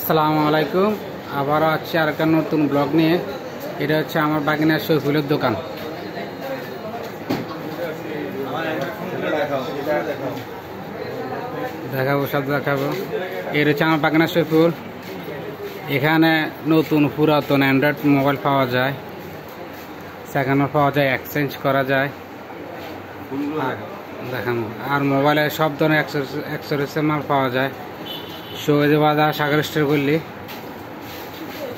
আসসালামু আলাইকুম। আবারও আছি আর একটা নতুন ব্লগ নিয়ে। এটা হচ্ছে আমার বাগিনার শৈফুলের দোকান। দেখাবো, সব দেখাবো। এটা হচ্ছে আমার বাগিনার শৈফুল। এখানে নতুন পুরাতন অ্যান্ড্রয়েড মোবাইল পাওয়া যায়, সেকেন্ড পাওয়া যায়, এক্সচেঞ্জ করা যায়। দেখানো আর মোবাইলে সব ধরনের অ্যাক্সেসরিজের মাল পাওয়া যায়। সৌদি বাজার সাগর স্টোর করলি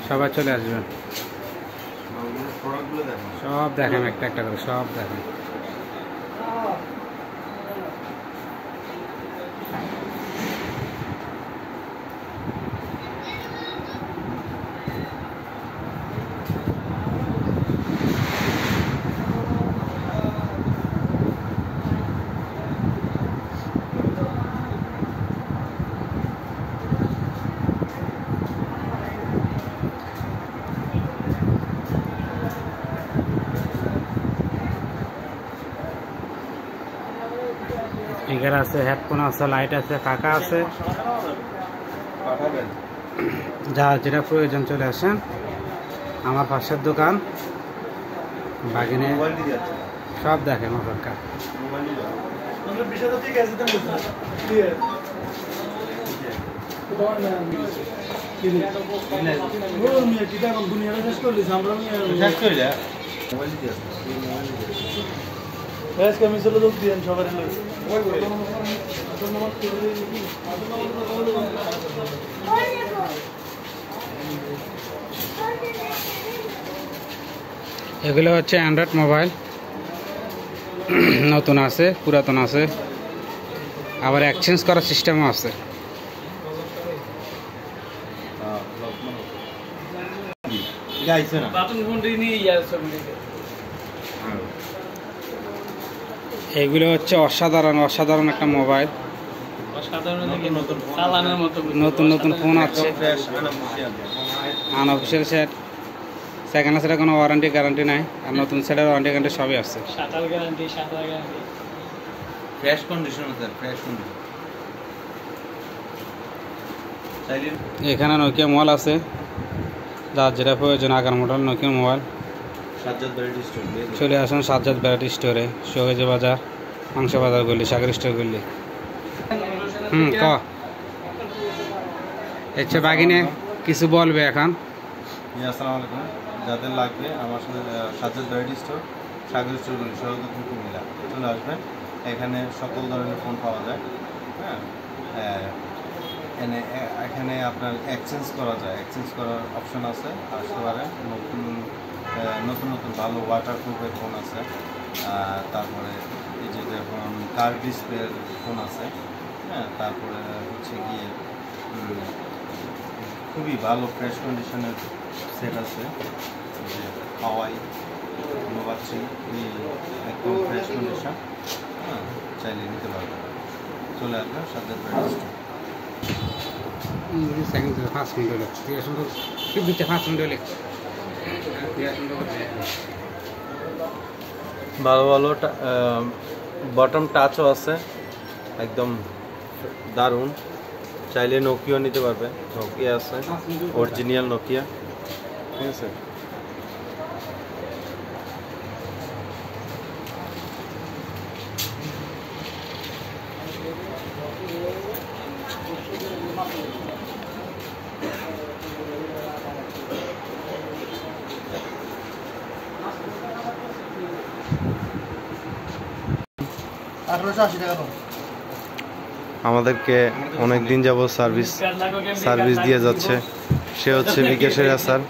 সবাই চলে আসবেন। সব দেখেন, একটা একটা করে সব দেখেন। স্পিকার আছে, হেডফোন আছে, লাইট আছে, পাখা আছে। যা যেটা প্রয়োজন চলে আসেন। আমার পাশের দোকান বাগিনে সব দেখেন অপেক্ষা। এগুলো হচ্ছে অ্যান্ড্রয়েড মোবাইল, নতুন আছে, পুরাতন আছে, আবার এক্সচেঞ্জ করার সিস্টেমও আছে। এগুলো হচ্ছে অসাধারণ একটা মোবাইল। নতুন নতুন ফোন আছে, আনঅফিসিয়াল সেট, সেকেন্ড সেটের কোনো ওয়ারেন্টি গ্যারান্টি নাই, আর নতুন সেটের ওয়ারেন্টি গ্যারান্টি সবই আছে। এখানে নোকিয়া মোবাইল আছে, যার যেটা প্রয়োজন আগার মডেল নোকিয়া মোবাইল। চলে আসুন সাজ্জাদ ভ্যারাইটি স্টোরে, সৌদি বাজার, মাংস বাজার গলি, সাগর স্টোর গলি। আচ্ছা বাগিনে কিছু বলবে এখন? আসসালামু আলাইকুম। যাদের লাগবে আমার সাথে সাজ্জাদ ভ্যারাইটি স্টোর, সাগর স্টোর গলি, সৈয়দ কুমিল্লা চলে আসবেন। এখানে সকল ধরনের ফোন পাওয়া যায়। হ্যাঁ, এখানে আপনার এক্সচেঞ্জ করা যায়, এক্সচেঞ্জ করার অপশন আছে, আসতে পারে। নতুন ভালো ওয়াটারপ্রুফের ফোন আছে। তারপরে এই যে যেমন কার্ভ ডিসপ্লের ফোন আছে। হ্যাঁ, তারপরে হচ্ছে গিয়ে খুবই ভালো ফ্রেশ কন্ডিশনের সেট আছে, যে হাওয়াই নোভাচ্ছি একদম ফ্রেশ কন্ডিশন। হ্যাঁ, চাইলে নিতে পারবেন, চলে আসবেন সাজ্জাদ ভ্যারাইটি স্টোর। ভালো বটম টাচও আছে, একদম দারুণ। চাইলে নোকিয়া নিতে পারবে, নোকিয়া আছে, অরিজিনাল নোকিয়া। ঠিক আছে, আমাদেরকে অনেক দিন যাবত সার্ভিস দিয়ে যাচ্ছে। সে হচ্ছে বিকাশের স্যার।